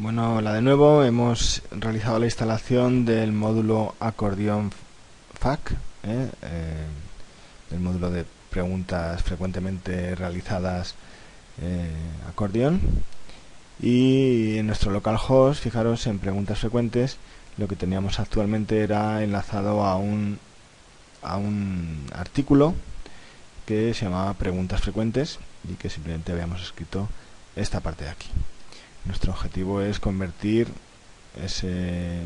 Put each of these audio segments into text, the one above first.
Bueno, hola de nuevo. Hemos realizado la instalación del módulo acordeón FAQ, el módulo de preguntas frecuentemente realizadas acordeón. Y en nuestro localhost, fijaros, en preguntas frecuentes, lo que teníamos actualmente era enlazado a un artículo que se llamaba preguntas frecuentes y que simplemente habíamos escrito esta parte de aquí. Nuestro objetivo es convertir ese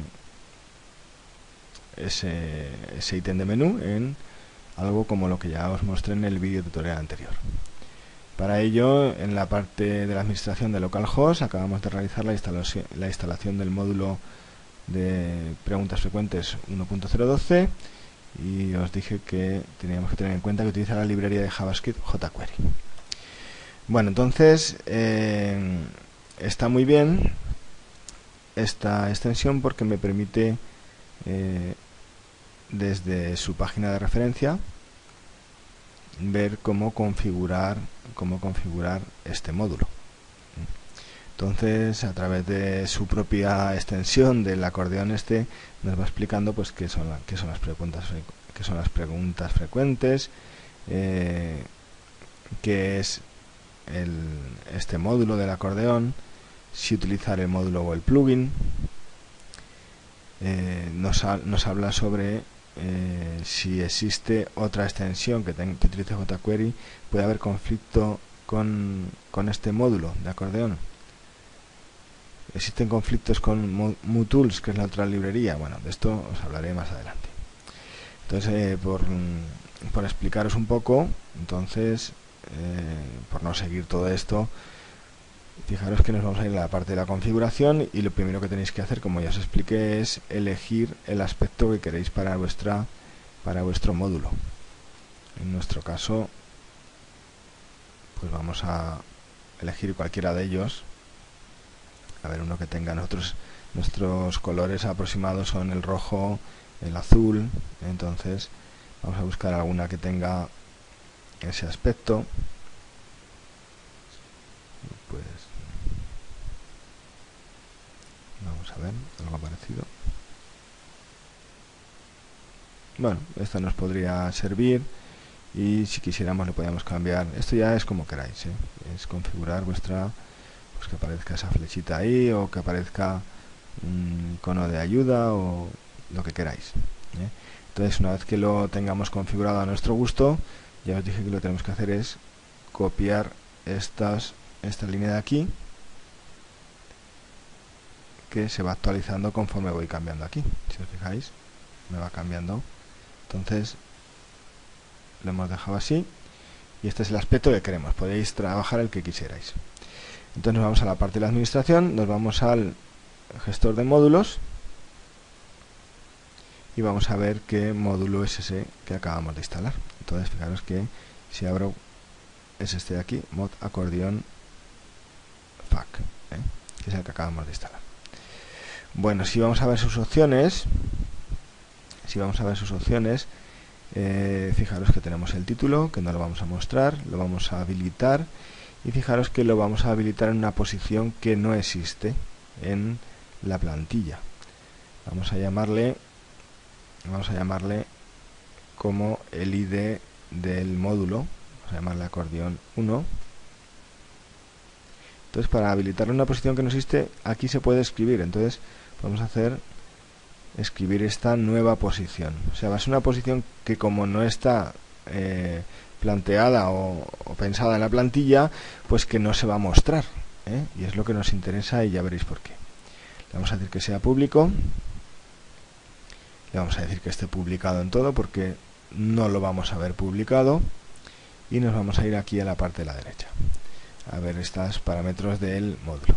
ítem de menú en algo como lo que ya os mostré en el vídeo tutorial anterior. Para ello, en la parte de la administración de localhost acabamos de realizar la instalación del módulo de preguntas frecuentes 1.012 y os dije que teníamos que tener en cuenta que utiliza la librería de JavaScript jQuery. Bueno, entonces está muy bien esta extensión porque me permite desde su página de referencia ver cómo configurar este módulo. Entonces, a través de su propia extensión del acordeón nos va explicando pues qué son las preguntas frecuentes, qué es este módulo del acordeón, si utilizar el módulo o el plugin. Nos habla sobre si existe otra extensión que utilice jQuery, puede haber conflicto con este módulo de acordeón. Existen conflictos con MooTools, que es la otra librería. Bueno, de esto os hablaré más adelante. Entonces, por explicaros un poco, entonces, por no seguir todo esto, fijaros que nos vamos a ir a la parte de la configuración y lo primero que tenéis que hacer, como ya os expliqué, es elegir el aspecto que queréis para vuestro módulo. En nuestro caso, pues vamos a elegir cualquiera de ellos. A ver, uno que tenga nuestros colores aproximados son el rojo, el azul. Entonces vamos a buscar alguna que tenga ese aspecto. Pues vamos a ver algo parecido. Bueno, esta nos podría servir y si quisiéramos le podríamos cambiar. Esto ya es como queráis, es configurar vuestra, pues que aparezca esa flechita ahí o que aparezca un icono de ayuda o lo que queráis. Entonces, una vez que lo tengamos configurado a nuestro gusto, ya os dije que lo que tenemos que hacer es copiar esta línea de aquí, que se va actualizando conforme voy cambiando aquí. Si os fijáis, me va cambiando. Entonces lo hemos dejado así y este es el aspecto que queremos. Podéis trabajar el que quisierais. Entonces nos vamos a la parte de la administración, nos vamos al gestor de módulos y vamos a ver qué módulo es ese que acabamos de instalar. Entonces fijaros que si abro es este de aquí, mod acordeón FAQ, que es el que acabamos de instalar. Bueno, si vamos a ver sus opciones, fijaros que tenemos el título, que no lo vamos a mostrar, lo vamos a habilitar y fijaros que lo vamos a habilitar en una posición que no existe en la plantilla. Vamos a llamarle como el ID del módulo, vamos a llamarle acordeón 1. Entonces, para habilitarlo en una posición que no existe, aquí se puede escribir. Entonces vamos a escribir esta nueva posición. O sea, va a ser una posición que como no está planteada o pensada en la plantilla, pues que no se va a mostrar, y es lo que nos interesa y ya veréis por qué. Le vamos a decir que sea público, le vamos a decir que esté publicado en todo porque no lo vamos a ver publicado y nos vamos a ir aquí a la parte de la derecha a ver estos parámetros del módulo.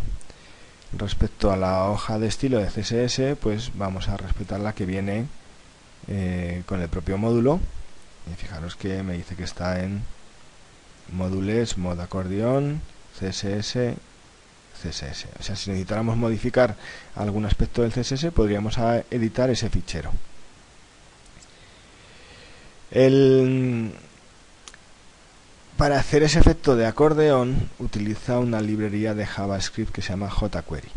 Respecto a la hoja de estilo de CSS, pues vamos a respetar la que viene con el propio módulo. Y fijaros que me dice que está en módulos, mod acordeón, CSS, CSS. O sea, si necesitáramos modificar algún aspecto del CSS, podríamos editar ese fichero. Para hacer ese efecto de acordeón utiliza una librería de JavaScript que se llama jQuery.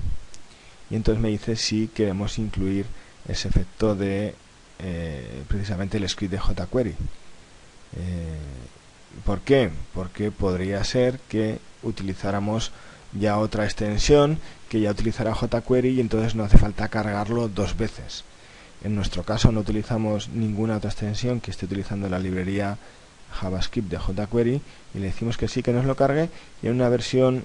y entonces me dice si queremos incluir ese efecto de precisamente el script de jQuery. ¿Por qué? Porque podría ser que utilizáramos ya otra extensión que ya utilizará jQuery y entonces no hace falta cargarlo dos veces. En nuestro caso no utilizamos ninguna otra extensión que esté utilizando la librería JavaScript de jQuery y le decimos que sí, que nos lo cargue, y en una versión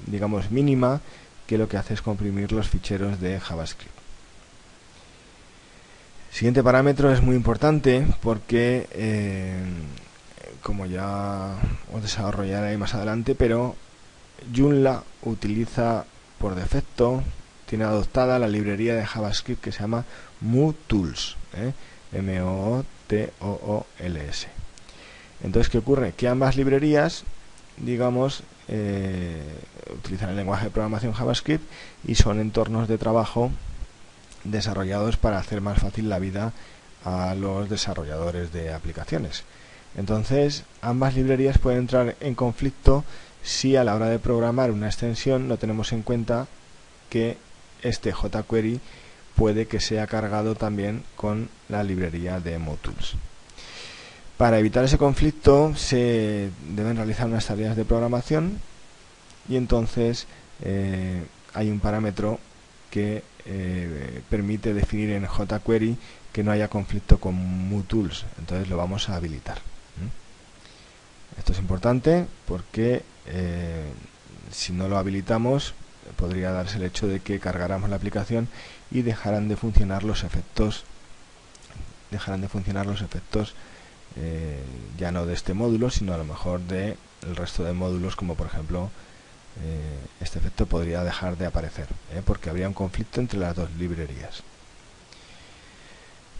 digamos mínima, que lo que hace es comprimir los ficheros de JavaScript. El siguiente parámetro es muy importante porque como ya os desarrollaré más adelante, pero Joomla utiliza por defecto, tiene adoptada la librería de JavaScript que se llama MooTools, M-O-O-T-O-O-L-S. Entonces, ¿qué ocurre? Que ambas librerías, digamos, utilizan el lenguaje de programación JavaScript y son entornos de trabajo desarrollados para hacer más fácil la vida a los desarrolladores de aplicaciones. Entonces, ambas librerías pueden entrar en conflicto si a la hora de programar una extensión no tenemos en cuenta que este jQuery puede que sea cargado también con la librería de MooTools. Para evitar ese conflicto se deben realizar unas tareas de programación y entonces hay un parámetro que permite definir en jQuery que no haya conflicto con MooTools, entonces lo vamos a habilitar. Esto es importante porque si no lo habilitamos podría darse el hecho de que cargáramos la aplicación y dejarán de funcionar los efectos ya no de este módulo, sino a lo mejor de el resto de módulos, como por ejemplo este efecto podría dejar de aparecer, porque habría un conflicto entre las dos librerías.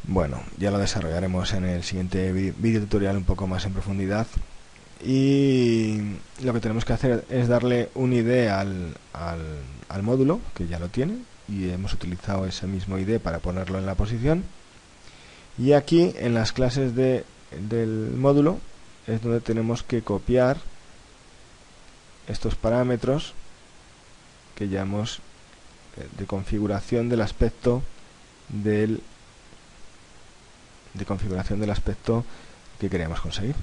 Bueno, ya lo desarrollaremos en el siguiente vídeo tutorial un poco más en profundidad, y lo que tenemos que hacer es darle un ID al módulo, que ya lo tiene, y hemos utilizado ese mismo ID para ponerlo en la posición, y aquí en las clases del módulo es donde tenemos que copiar estos parámetros que llamamos de configuración del aspecto que queríamos conseguir.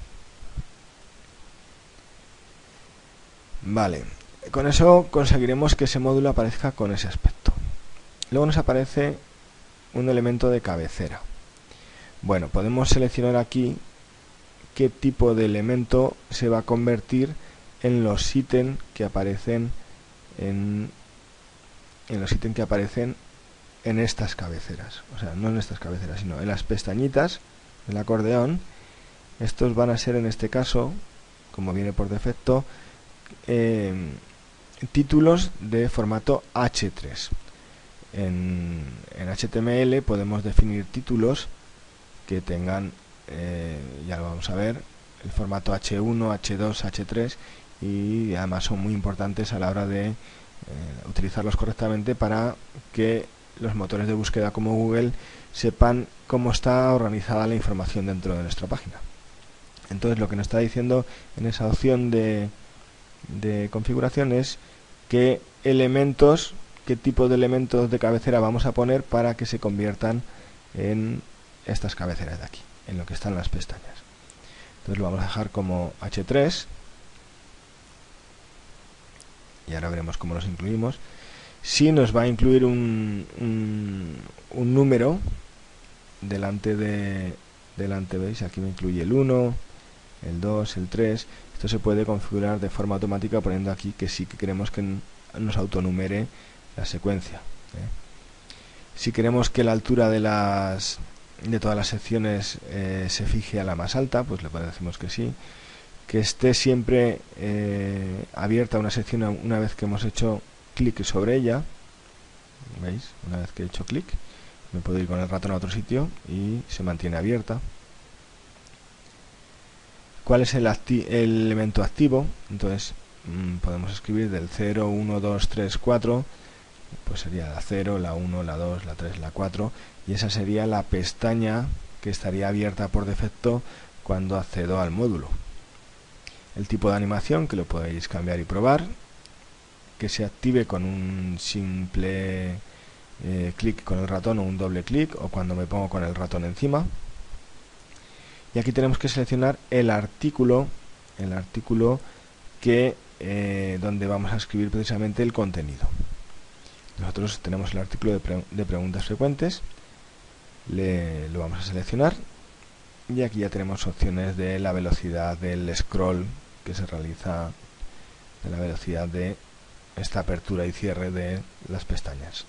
Vale, con eso conseguiremos que ese módulo aparezca con ese aspecto. Luego nos aparece un elemento de cabecera. Bueno, podemos seleccionar aquí qué tipo de elemento se va a convertir en los ítems que aparecen en estas cabeceras, o sea, no en estas cabeceras, sino en las pestañitas del acordeón. Estos van a ser, en este caso, como viene por defecto, títulos de formato H3. En HTML podemos definir títulos que tengan, ya lo vamos a ver, el formato H1, H2, H3, y además son muy importantes a la hora de utilizarlos correctamente para que los motores de búsqueda como Google sepan cómo está organizada la información dentro de nuestra página. Entonces, lo que nos está diciendo en esa opción de configuración es qué tipo de elementos de cabecera vamos a poner para que se conviertan en estas cabeceras de aquí, en lo que están las pestañas. Entonces lo vamos a dejar como H3 y ahora veremos cómo los incluimos. Si nos va a incluir un número delante, veis, aquí me incluye el 1, el 2, el 3. Esto se puede configurar de forma automática poniendo aquí que sí que queremos que nos autonumere la secuencia. Si queremos que la altura de todas las secciones se fije a la más alta, pues le decimos que sí. Que esté siempre abierta una sección una vez que hemos hecho clic sobre ella. ¿Veis? Una vez que he hecho clic, me puedo ir con el ratón a otro sitio y se mantiene abierta. ¿Cuál es el elemento activo? Entonces podemos escribir del 0, 1, 2, 3, 4, pues sería la 0, la 1, la 2, la 3, la 4, y esa sería la pestaña que estaría abierta por defecto cuando accedo al módulo. El tipo de animación, que lo podéis cambiar y probar. que se active con un simple clic con el ratón o un doble clic, o cuando me pongo con el ratón encima. Y aquí tenemos que seleccionar el artículo que donde vamos a escribir precisamente el contenido. Nosotros tenemos el artículo de preguntas frecuentes, lo vamos a seleccionar, y aquí ya tenemos opciones de la velocidad del scroll que se realiza, de la velocidad de esta apertura y cierre de las pestañas.